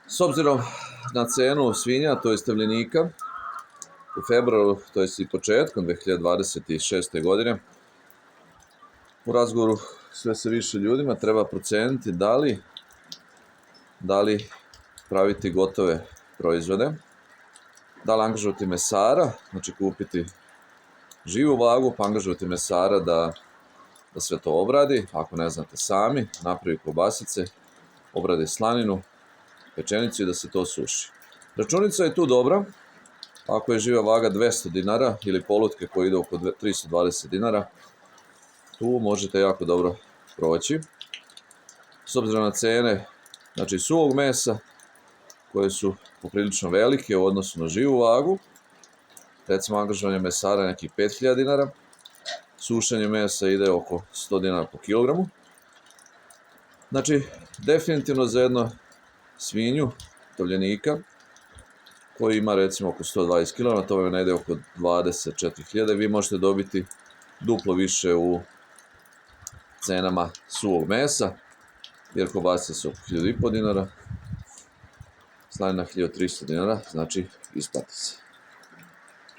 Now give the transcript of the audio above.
S obzirom na cenu svinja, to je stavljenika, u februaru, to je i početkom 2026. godine, u razgovoru sve se više ljudima treba proceniti da li praviti gotove proizvode, da li angažovati mesara, znači kupiti živu vagu, pa angažovati mesara da sve to obradi, ako ne znate sami, napravi kobasice, obradi slaninu, pečenicu i da se to suši. Računica je tu dobra, ako je živa vaga 200 dinara ili polutke koje ide oko 320 dinara, tu možete jako dobro proći. S obzirom na cene, znači suvog mesa, koje su poprilično velike u odnosu na živu vagu, recimo angažovanje mesara je nekih 5000 dinara, sušenje mesa ide oko 100 dinara po kilogramu. Znači, definitivno za jednu svinju, tovljenika, koji ima recimo oko 120 kg, to vam ne ide oko 24.000, vi možete dobiti duplo više u cenama suvog mesa, jer kobasice su oko 1500 dinara, slanina 1300 dinara, znači isplati se.